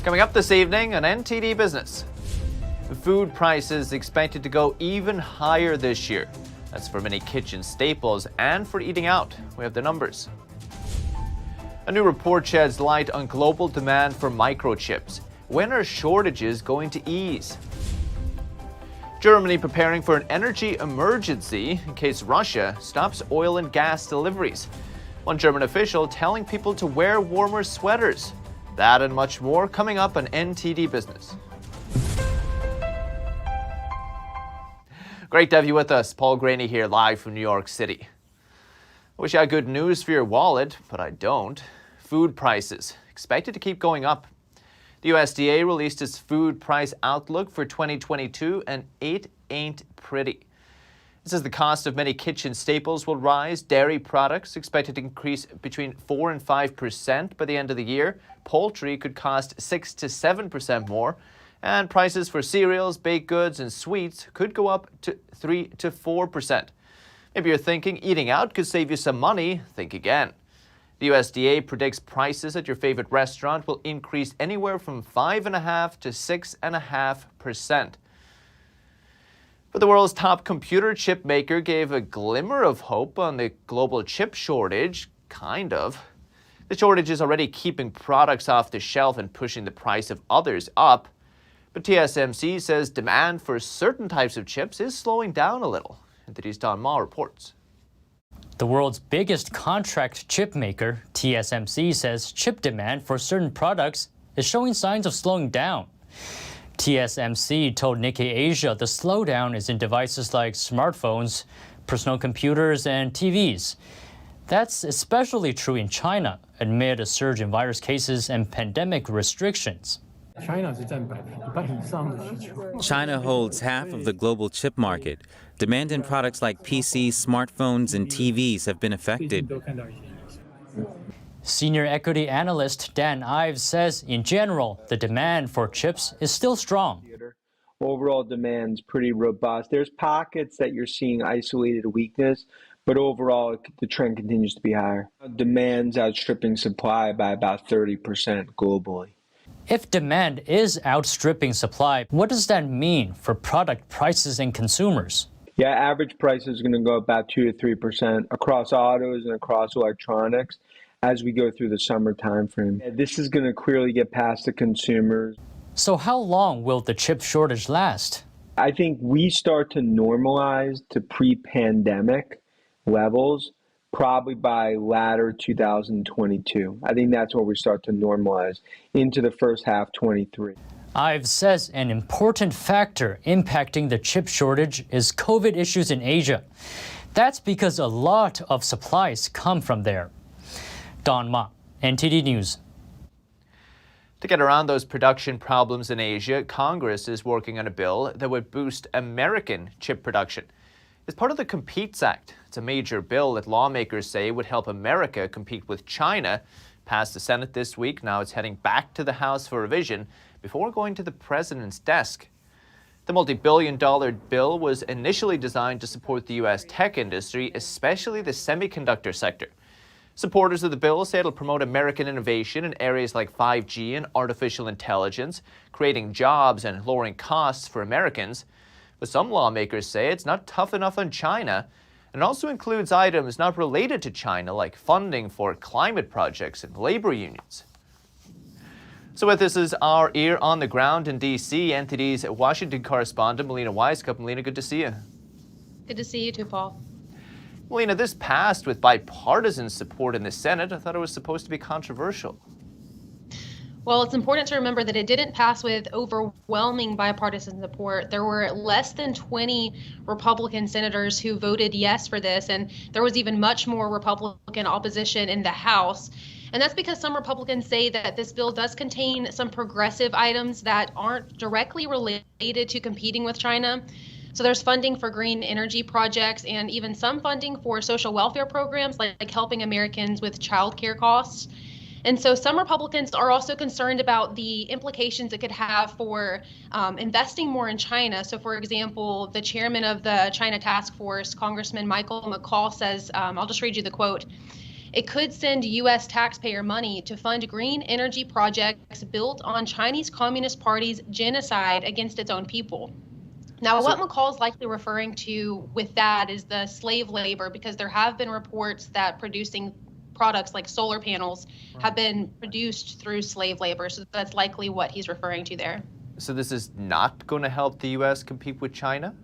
Coming up this evening on NTD Business. Food prices expected to go even higher this year. That's for many kitchen staples and for eating out. We have the numbers. A new report sheds light on global demand for microchips. When are shortages going to ease? Germany preparing for an energy emergency in case Russia stops oil and gas deliveries. One German official telling people to wear warmer sweaters. That and much more coming up on NTD Business. Great to have you with us. Paul Graney here, live from New York City. I wish I had good news for your wallet, but I don't. Food prices expected to keep going up. The USDA released its food price outlook for 2022, and it ain't pretty. It says the cost of many kitchen staples will rise. Dairy products expected to increase between 4% and 5% by the end of the year. Poultry could cost 6 to 7% more. And prices for cereals, baked goods, and sweets could go up to 3 to 4%. Maybe you're thinking eating out could save you some money. Think again. The USDA predicts prices at your favorite restaurant will increase anywhere from 5.5% to 6.5%. But the world's top computer chip maker gave a glimmer of hope on the global chip shortage, kind of. The shortage is already keeping products off the shelf and pushing the price of others up. But TSMC says demand for certain types of chips is slowing down a little. NTD's Don Ma reports. The world's biggest contract chip maker, TSMC, says chip demand for certain products is showing signs of slowing down. TSMC told Nikkei Asia the slowdown is in devices like smartphones, personal computers, and TVs. That's especially true in China, amid a surge in virus cases and pandemic restrictions. China holds half of the global chip market. Demand in products like PCs, smartphones, and TVs have been affected. Senior equity analyst Dan Ives says, in general, the demand for chips is still strong. Overall demand's pretty robust. There's pockets that you're seeing isolated weakness, but overall the trend continues to be higher. Demand's outstripping supply by about 30% globally. If demand is outstripping supply, what does that mean for product prices and consumers? Yeah, average price is going to go about 2 to 3% across autos and across electronics as we go through the summer timeframe. This is going to clearly get past the consumers. So how long will the chip shortage last? I think we start to normalize to pre-pandemic levels probably by latter 2022. I think that's where we start to normalize into the first half 23. Ives says an important factor impacting the chip shortage is COVID issues in Asia. That's because a lot of supplies come from there. Don Ma, NTD News. To get around those production problems in Asia, Congress is working on a bill that would boost American chip production. It's part of the Competes Act. It's a major bill that lawmakers say would help America compete with China. Passed the Senate this week. Now it's heading back to the House for revision before going to the president's desk. The multi-billion-dollar bill was initially designed to support the U.S. tech industry, especially the semiconductor sector. Supporters of the bill say it'll promote American innovation in areas like 5G and artificial intelligence, creating jobs and lowering costs for Americans. But some lawmakers say it's not tough enough on China, and also includes items not related to China, like funding for climate projects and labor unions. So with this is our ear on the ground in D.C., NTD's Washington correspondent, Melina Wisecup. Melina, good to see you. Good to see you too, Paul. Melina, this passed with bipartisan support in the Senate. I thought it was supposed to be controversial. Well, it's important to remember that it didn't pass with overwhelming bipartisan support. There were less than 20 Republican senators who voted yes for this, and there was even much more Republican opposition in the House. And that's because some Republicans say that this bill does contain some progressive items that aren't directly related to competing with China. So there's funding for green energy projects and even some funding for social welfare programs like helping Americans with childcare costs. And so some Republicans are also concerned about the implications it could have for investing more in China. So, for example, the chairman of the China Task Force, Congressman Michael McCall, says, I'll just read you the quote. it could send U.S. taxpayer money to fund green energy projects built on Chinese Communist Party's genocide against its own people. Now, what McCall's likely referring to with that is the slave labor, because there have been reports that producing products like solar panels have been produced through slave labor. So that's likely what he's referring to there. So this is not going to help the U.S. compete with China?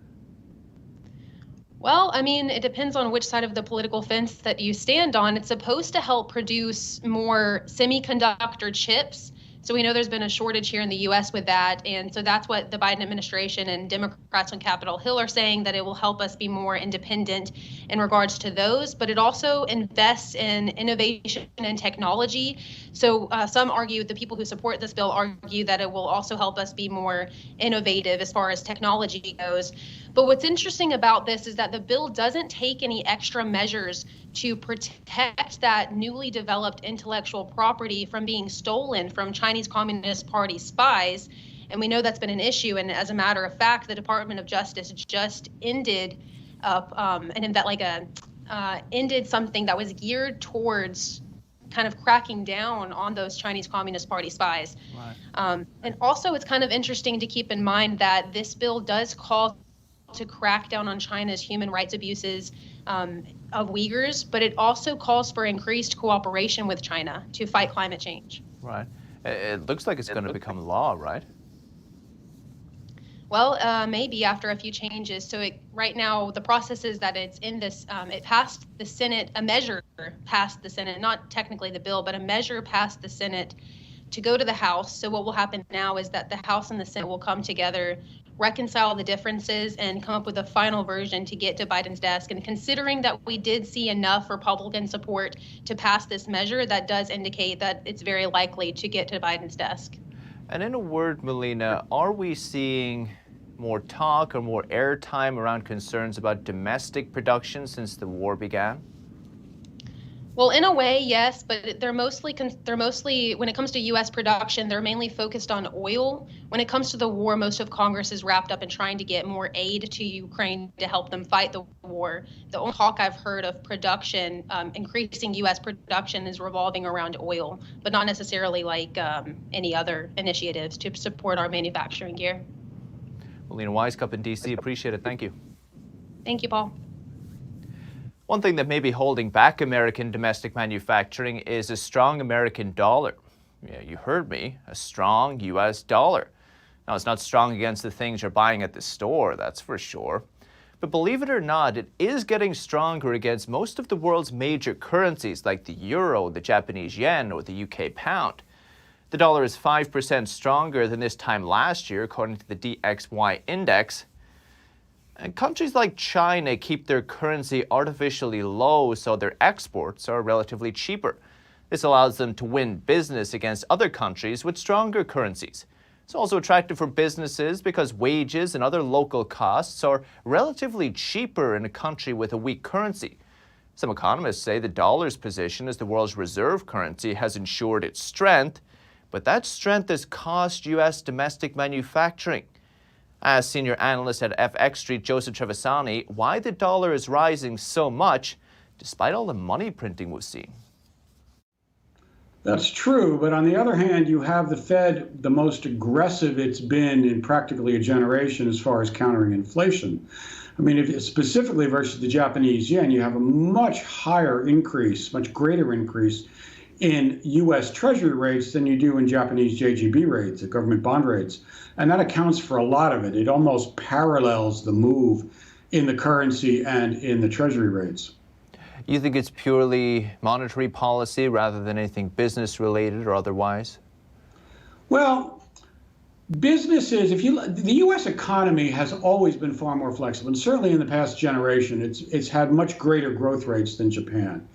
Well, I mean, it depends on which side of the political fence that you stand on. It's supposed to help produce more semiconductor chips. So we know there's been a shortage here in the U.S. with that. And so that's what the Biden administration and Democrats on Capitol Hill are saying, that it will help us be more independent in regards to those. But it also invests in innovation and technology. So some argue, the people who support this bill argue that it will also help us be more innovative as far as technology goes. But what's interesting about this is that the bill doesn't take any extra measures to protect that newly developed intellectual property from being stolen from Chinese Communist Party spies. And we know that's been an issue. And as a matter of fact, the Department of Justice just ended ended something that was geared towards kind of cracking down on those Chinese Communist Party spies. Right. And also, it's kind of interesting to keep in mind that this bill does call to crack down on China's human rights abuses of Uyghurs, but it also calls for increased cooperation with China to fight climate change. Right. It looks like it's going to become law, right? Well, maybe after a few changes. So right now, the process is that it's in this, it passed the Senate, a measure passed the Senate, not technically the bill, but a measure passed the Senate to go to the House. So what will happen now is that the House and the Senate will come together, reconcile the differences, and come up with a final version to get to Biden's desk. And considering that we did see enough Republican support to pass this measure, that does indicate that it's very likely to get to Biden's desk. And in a word, Melina, are we seeing more talk or more airtime around concerns about domestic production since the war began? Well, in a way, yes, but they're mostly when it comes to U.S. production, they're mainly focused on oil. When it comes to the war, most of Congress is wrapped up in trying to get more aid to Ukraine to help them fight the war. The only talk I've heard of production, increasing U.S. production, is revolving around oil, but not necessarily like any other initiatives to support our manufacturing gear. Melina Wisecup in D.C., appreciate it. Thank you. Thank you, Paul. One thing that may be holding back American domestic manufacturing is a strong American dollar. Yeah, you heard me, a strong U.S. dollar. Now, it's not strong against the things you're buying at the store, that's for sure. But believe it or not, it is getting stronger against most of the world's major currencies like the euro, the Japanese yen, or the UK pound. The dollar is 5% stronger than this time last year, according to the DXY index. And countries like China keep their currency artificially low, so their exports are relatively cheaper. This allows them to win business against other countries with stronger currencies. It's also attractive for businesses because wages and other local costs are relatively cheaper in a country with a weak currency. Some economists say the dollar's position as the world's reserve currency has ensured its strength, but that strength has cost U.S. domestic manufacturing. I asked senior analyst at FX Street, Joseph Trevisani, why the dollar is rising so much despite all the money printing we've seen. That's true, but on the other hand, you have the Fed, the most aggressive it's been in practically a generation as far as countering inflation. I mean, if specifically versus the Japanese yen, you have a much higher increase, much greater increase in U.S. Treasury rates than you do in Japanese JGB rates, the government bond rates. And that accounts for a lot of it. It almost parallels the move in the currency and in the Treasury rates. You think it's purely monetary policy rather than anything business related or otherwise? Well, businesses, the U.S. economy has always been far more flexible, and certainly in the past generation, it's had much greater growth rates than Japan.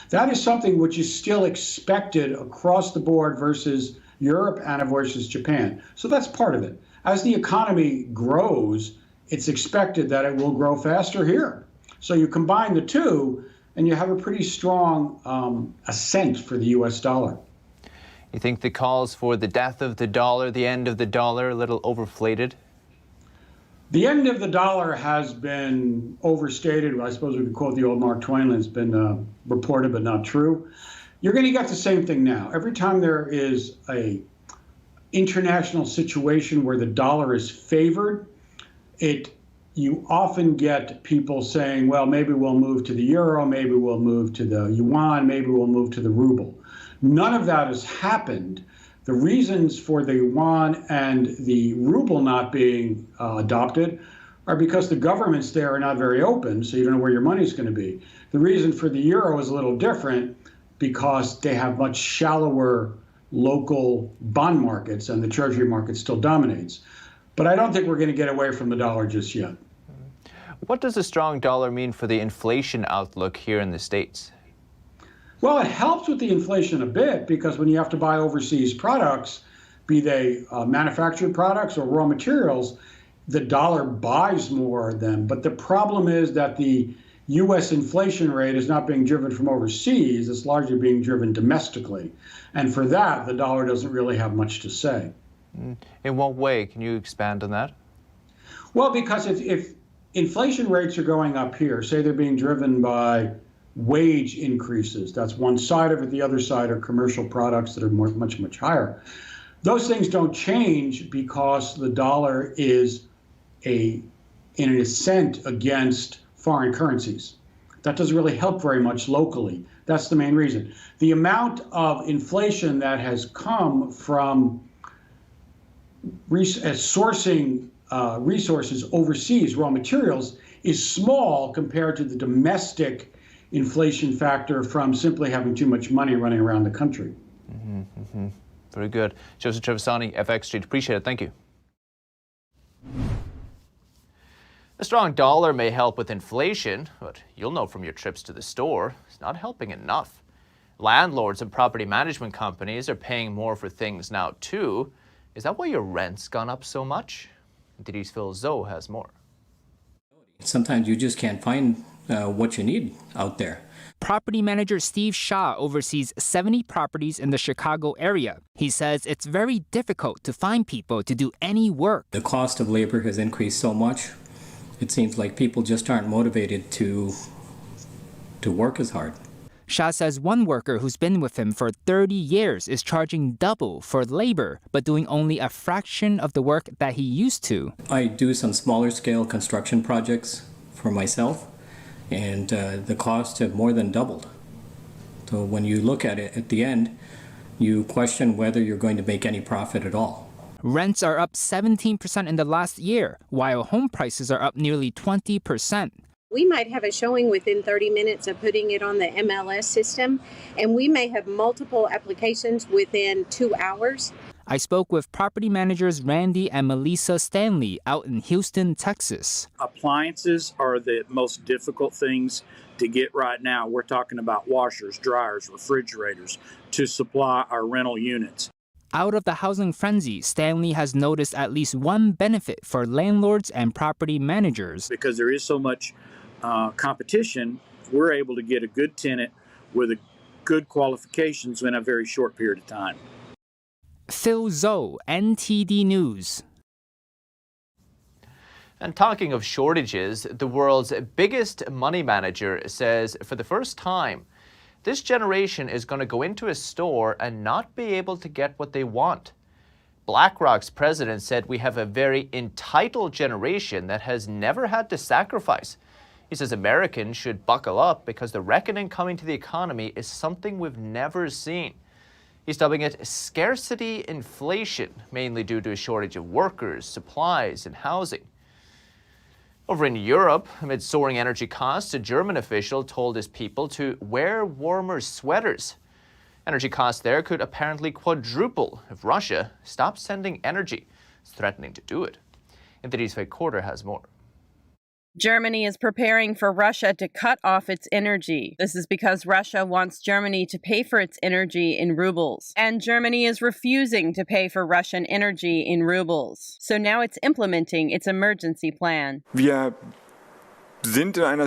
That is something which is still expected across the board versus Europe and versus Japan. So that's part of it. As the economy grows, it's expected that it will grow faster here. So you combine the two, and you have a pretty strong ascent for the U.S. dollar. You think the calls for the death of the dollar, the end of the dollar, a little overflated? The end of the dollar has been overstated. I suppose we could quote the old Mark Twain, it's been reported but not true. You're going to get the same thing now. Every time there is a international situation where the dollar is favored, you often get people saying, well, maybe we'll move to the euro, maybe we'll move to the yuan, maybe we'll move to the ruble. None of that has happened. The reasons for the yuan and the ruble not being adopted are because the governments there are not very open, so you don't know where your money's going to be. The reason for the euro is a little different because they have much shallower local bond markets and the treasury market still dominates. But I don't think we're going to get away from the dollar just yet. What does a strong dollar mean for the inflation outlook here in the States? Well, it helps with the inflation a bit because when you have to buy overseas products, be they manufactured products or raw materials, the dollar buys more of them. But the problem is that the U.S. inflation rate is not being driven from overseas. It's largely being driven domestically. And for that, the dollar doesn't really have much to say. In what way? Can you expand on that? Well, because if inflation rates are going up here, say they're being driven by wage increases, that's one side of it. The other side are commercial products that are much higher. Those things don't change because the dollar is in an ascent against foreign currencies. That doesn't really help very much locally. That's the main reason. The amount of inflation that has come from sourcing resources overseas, raw materials, is small compared to the domestic inflation factor from simply having too much money running around the country. Very good. Joseph Trevisani, FX Street. Appreciate it. Thank you. A strong dollar may help with inflation, but you'll know from your trips to the store, it's not helping enough. Landlords and property management companies are paying more for things now too. Is that why your rent's gone up so much? NTD's Phil Zoe has more. Sometimes you just can't find what you need out there. Property manager Steve Shaw oversees 70 properties in the Chicago area. He says it's very difficult to find people to do any work. The cost of labor has increased so much, it seems like people just aren't motivated to work as hard. Shaw says one worker who's been with him for 30 years is charging double for labor, but doing only a fraction of the work that he used to. I do some smaller scale construction projects for myself, and the costs have more than doubled. So when you look at it at the end, you question whether you're going to make any profit at all. Rents are up 17% in the last year, while home prices are up nearly 20%. We might have a showing within 30 minutes of putting it on the MLS system, and we may have multiple applications within 2 hours. I spoke with property managers Randy and Melissa Stanley out in Houston, Texas. Appliances are the most difficult things to get right now. We're talking about washers, dryers, refrigerators to supply our rental units. Out of the housing frenzy, Stanley has noticed at least one benefit for landlords and property managers. Because there is so much competition, we're able to get a good tenant with good qualifications in a very short period of time. Phil Zoe, NTD News. And talking of shortages, the world's biggest money manager says for the first time, this generation is going to go into a store and not be able to get what they want. BlackRock's president said we have a very entitled generation that has never had to sacrifice. He says Americans should buckle up because the reckoning coming to the economy is something we've never seen. He's dubbing it scarcity inflation, mainly due to a shortage of workers, supplies, and housing. Over in Europe, amid soaring energy costs, a German official told his people to wear warmer sweaters. Energy costs there could apparently quadruple if Russia stops sending energy. It's threatening to do it. NTD's Faye Quarter has more. Germany is preparing for Russia to cut off its energy. This is because Russia wants Germany to pay for its energy in rubles. And Germany is refusing to pay for Russian energy in rubles. So now it's implementing its emergency plan. We are in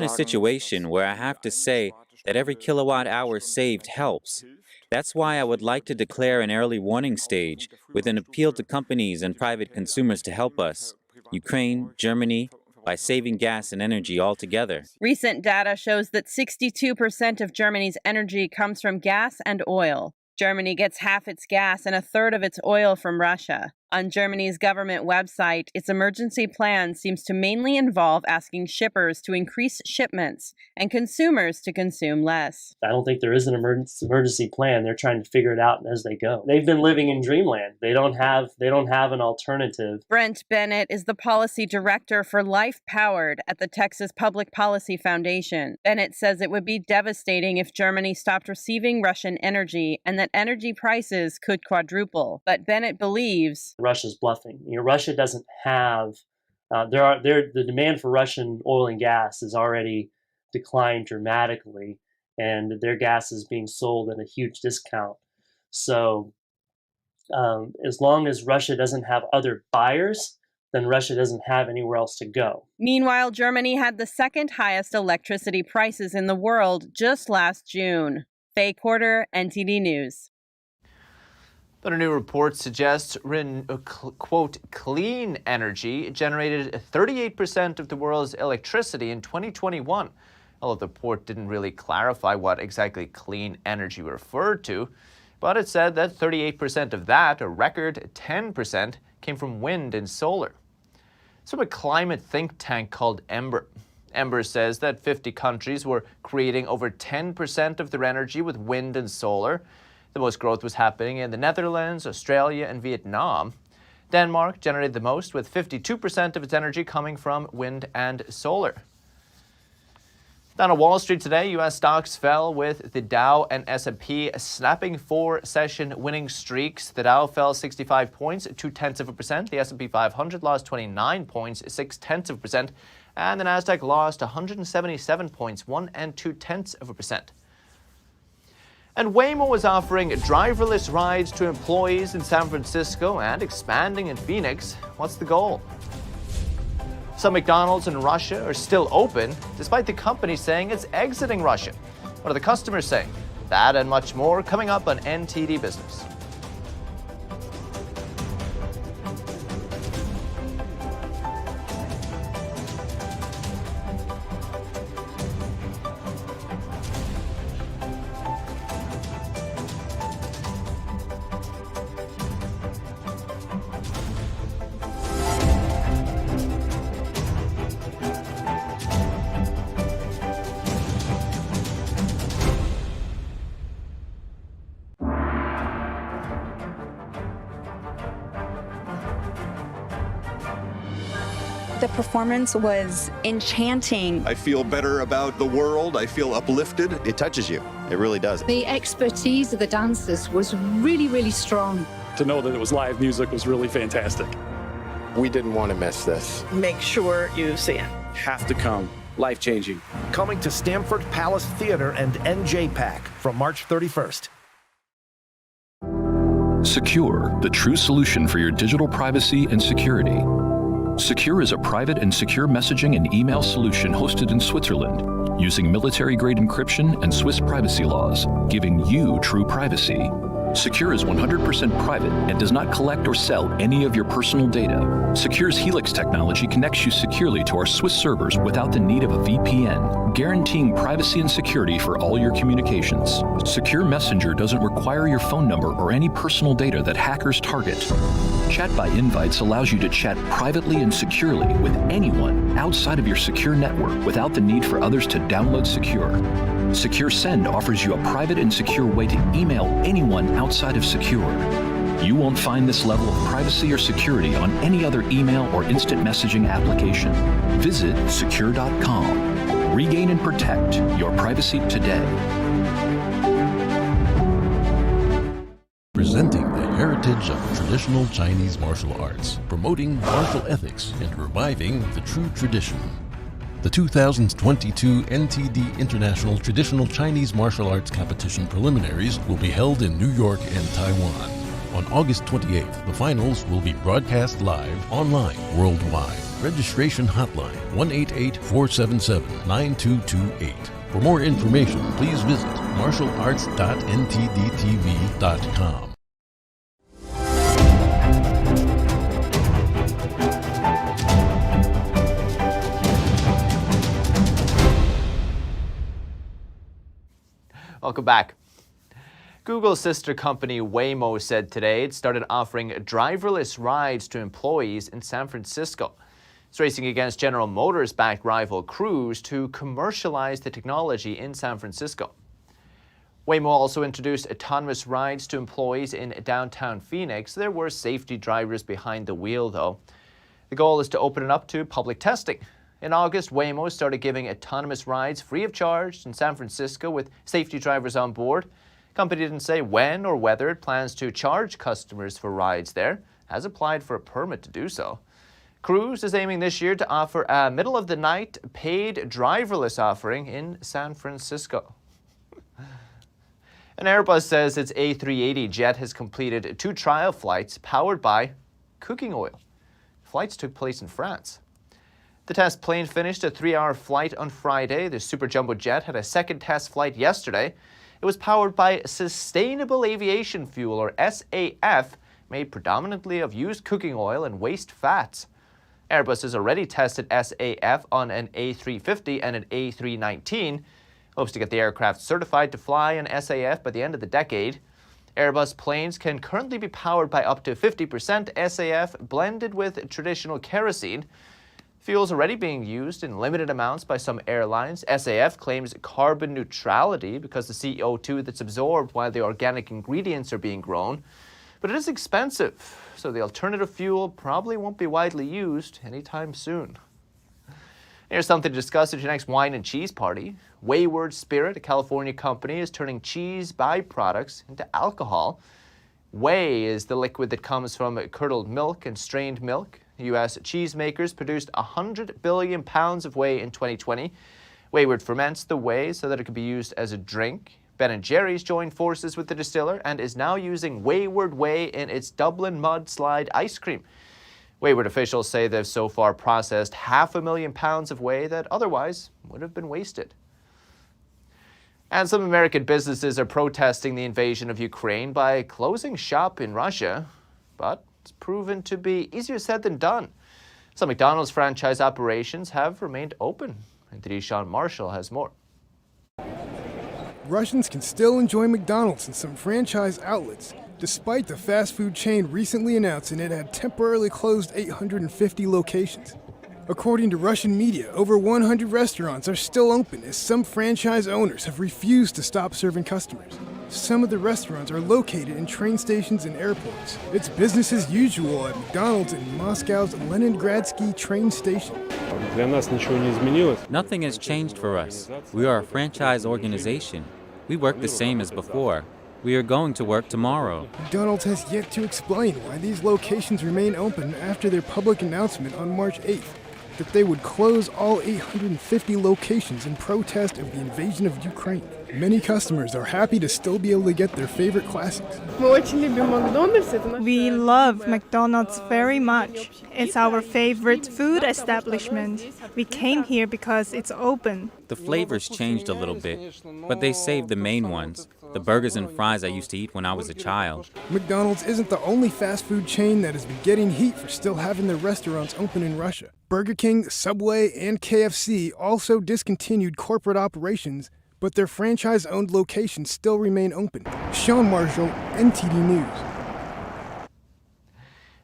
a situation where I have to say that every kilowatt hour saved helps. That's why I would like to declare an early warning stage with an appeal to companies and private consumers to help us, Ukraine, Germany, by saving gas and energy altogether. Recent data shows that 62% of Germany's energy comes from gas and oil. Germany gets half its gas and a third of its oil from Russia. On Germany's government website, its emergency plan seems to mainly involve asking shippers to increase shipments and consumers to consume less. I don't think there is an emergency plan. They're trying to figure it out as they go. They've been living in dreamland. They don't have an alternative. Brent Bennett is the policy director for Life Powered at the Texas Public Policy Foundation. Bennett says it would be devastating if Germany stopped receiving Russian energy and that energy prices could quadruple. But Bennett believes Russia's bluffing. Russia doesn't have. The demand for Russian oil and gas has already declined dramatically, and their gas is being sold at a huge discount. So, as long as Russia doesn't have other buyers, then Russia doesn't have anywhere else to go. Meanwhile, Germany had the second highest electricity prices in the world just last June. Faye Quarter, NTD News. But a new report suggests, quote, clean energy generated 38% of the world's electricity in 2021. Although the report didn't really clarify what exactly clean energy referred to, but it said that 38% of that, a record 10%, came from wind and solar. It's from a climate think tank called Ember. Ember says that 50 countries were creating over 10% of their energy with wind and solar. The most growth was happening in the Netherlands, Australia, and Vietnam. Denmark generated the most, with 52% of its energy coming from wind and solar. Down on Wall Street today, U.S. stocks fell with the Dow and S&P snapping 4 session winning streaks. The Dow fell 65 points, 0.2%. The S&P 500 lost 29 points, 0.6%. And the Nasdaq lost 177 points, 1.2%. And Waymo is offering driverless rides to employees in San Francisco and expanding in Phoenix. What's the goal? Some McDonald's in Russia are still open, despite the company saying it's exiting Russia. What are the customers saying? That and much more coming up on NTD Business. The performance was enchanting. I feel better about the world. I feel uplifted. It touches you. It really does. The expertise of the dancers was really, really strong. To know that it was live music was really fantastic. We didn't want to miss this. Make sure you see it. Have to come. Life-changing. Coming to Stamford Palace Theater and NJPAC from March 31st. Secure, the true solution for your digital privacy and security. Secure is a private and secure messaging and email solution hosted in Switzerland, using military-grade encryption and Swiss privacy laws, giving you true privacy. Secure is 100% private and does not collect or sell any of your personal data. Secure's Helix technology connects you securely to our Swiss servers without the need of a VPN, guaranteeing privacy and security for all your communications. Secure Messenger doesn't require your phone number or any personal data that hackers target. Chat by Invites allows you to chat privately and securely with anyone outside of your secure network without the need for others to download Secure. Secure Send offers you a private and secure way to email anyone outside of Secure. You won't find this level of privacy or security on any other email or instant messaging application. Visit secure.com. Regain and protect your privacy today. Presenting the heritage of traditional Chinese martial arts, promoting martial ethics and reviving the true tradition. The 2022 NTD International Traditional Chinese Martial Arts Competition preliminaries will be held in New York and Taiwan. On August 28th, the finals will be broadcast live online worldwide. Registration hotline 188-477-9228. For more information, please visit martialarts.ntdtv.com. Welcome back. Google's sister company Waymo said today it started offering driverless rides to employees in San Francisco. It's racing against General Motors-backed rival Cruise to commercialize the technology in San Francisco. Waymo also introduced autonomous rides to employees in downtown Phoenix. There were safety drivers behind the wheel, though. The goal is to open it up to public testing. In August, Waymo started giving autonomous rides free of charge in San Francisco with safety drivers on board. The company didn't say when or whether it plans to charge customers for rides there. It has applied for a permit to do so. Cruise is aiming this year to offer a middle-of-the-night paid driverless offering in San Francisco. And Airbus says its A380 jet has completed 2 trial flights powered by cooking oil. Flights took place in France. The test plane finished a 3-hour flight on Friday. The super jumbo jet had a second test flight yesterday. It was powered by sustainable aviation fuel, or SAF, made predominantly of used cooking oil and waste fats. Airbus has already tested SAF on an A350 and an A319. Hopes to get the aircraft certified to fly on SAF by the end of the decade. Airbus planes can currently be powered by up to 50% SAF blended with traditional kerosene. Fuel is already being used in limited amounts by some airlines. SAF claims carbon neutrality because the CO2 that's absorbed while the organic ingredients are being grown. But it is expensive, so the alternative fuel probably won't be widely used anytime soon. Here's something to discuss at your next wine and cheese party. Wayward Spirit, a California company, is turning cheese byproducts into alcohol. Whey is the liquid that comes from curdled milk and strained milk. U.S. cheesemakers produced 100 billion pounds of whey in 2020. Wayward ferments the whey so that it can be used as a drink. Ben & Jerry's joined forces with the distiller and is now using Wayward Whey in its Dublin mudslide ice cream. Wayward officials say they've so far processed 500,000 pounds of whey that otherwise would have been wasted. And some American businesses are protesting the invasion of Ukraine by closing shop in Russia, but it's proven to be easier said than done. Some McDonald's franchise operations have remained open. NTD's Sean Marshall has more. Russians can still enjoy McDonald's in some franchise outlets, despite the fast food chain recently announcing it had temporarily closed 850 locations. According to Russian media, over 100 restaurants are still open as some franchise owners have refused to stop serving customers. Some of the restaurants are located in train stations and airports. It's business as usual at McDonald's in Moscow's Leningradsky train station. Nothing has changed for us. We are a franchise organization. We work the same as before. We are going to work tomorrow. McDonald's has yet to explain why these locations remain open after their public announcement on March 8th that they would close all 850 locations in protest of the invasion of Ukraine. Many customers are happy to still be able to get their favorite classics. We love McDonald's very much. It's our favorite food establishment. We came here because it's open. The flavors changed a little bit, but they saved the main ones, the burgers and fries I used to eat when I was a child. McDonald's isn't the only fast food chain that has been getting heat for still having their restaurants open in Russia. Burger King, Subway, and KFC also discontinued corporate operations, but their franchise-owned locations still remain open. Sean Marshall, NTD News.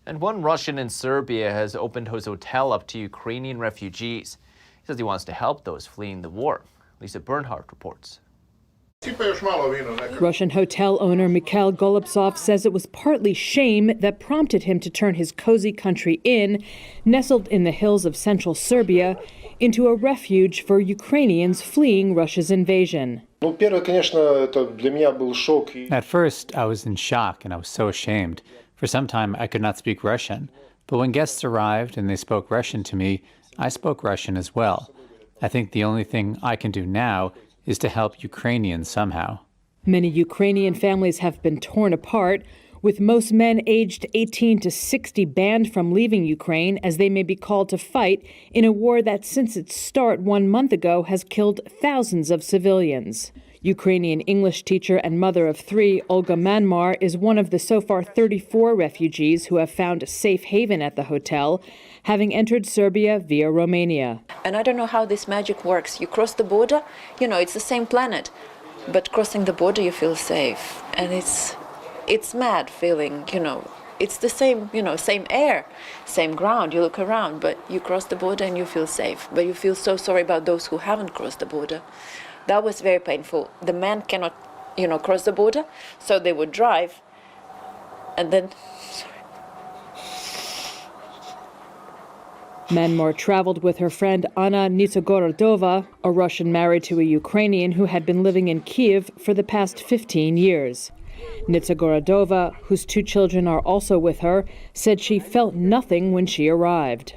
And one Russian in Serbia has opened his hotel up to Ukrainian refugees. He says he wants to help those fleeing the war. Lisa Bernhardt reports. Russian hotel owner Mikhail Golubtsov says it was partly shame that prompted him to turn his cozy country inn, nestled in the hills of central Serbia, into a refuge for Ukrainians fleeing Russia's invasion. At first, I was in shock and I was so ashamed. For some time, I could not speak Russian. But when guests arrived and they spoke Russian to me, I spoke Russian as well. I think the only thing I can do now is to help Ukrainians somehow. Many Ukrainian families have been torn apart. with most men aged 18 to 60 banned from leaving Ukraine as they may be called to fight in a war that since its start 1 month ago has killed thousands of civilians. Ukrainian English teacher and mother of 3, Olga Manmar, is one of the so far 34 refugees who have found a safe haven at the hotel, having entered Serbia via Romania. And I don't know how this magic works. You cross the border, it's the same planet, but crossing the border you feel safe. And it's mad feeling, it's the same, same air, same ground. You look around, but you cross the border and you feel safe. But you feel so sorry about those who haven't crossed the border. That was very painful. The men cannot, cross the border, so they would drive, and then. Manmar traveled with her friend Anna Nitsogorodova, a Russian married to a Ukrainian who had been living in Kiev for the past 15 years. Nitsogorodova, whose 2 children are also with her, said she felt nothing when she arrived.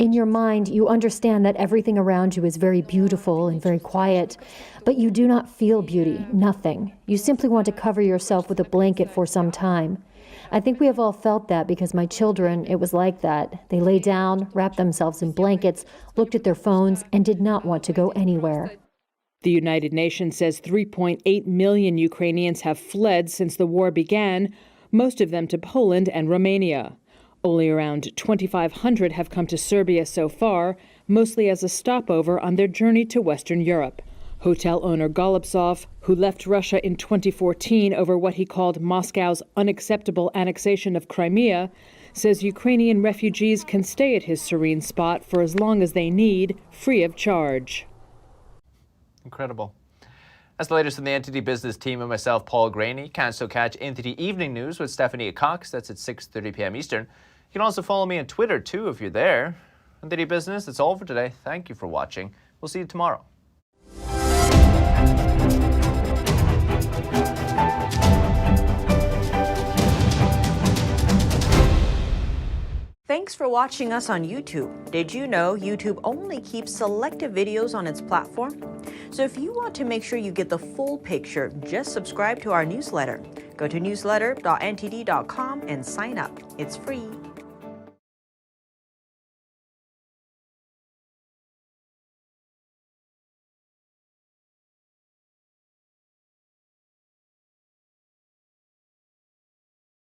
In your mind, you understand that everything around you is very beautiful and very quiet, but you do not feel beauty, nothing. You simply want to cover yourself with a blanket for some time. I think we have all felt that because my children, it was like that. They lay down, wrapped themselves in blankets, looked at their phones, and did not want to go anywhere. The United Nations says 3.8 million Ukrainians have fled since the war began, most of them to Poland and Romania. Only around 2,500 have come to Serbia so far, mostly as a stopover on their journey to Western Europe. Hotel owner Golubtsov, who left Russia in 2014 over what he called Moscow's unacceptable annexation of Crimea, says Ukrainian refugees can stay at his serene spot for as long as they need, free of charge. Incredible. That's the latest from the NTD Business team and myself, Paul Graney. You can also catch NTD Evening News with Stephanie Cox. That's at 6:30 p.m. Eastern. You can also follow me on Twitter, too, if you're there. NTD Business, that's all for today. Thank you for watching. We'll see you tomorrow. Thanks for watching us on YouTube. Did you know YouTube only keeps selective videos on its platform? So if you want to make sure you get the full picture, just subscribe to our newsletter. Go to newsletter.ntd.com and sign up. It's free.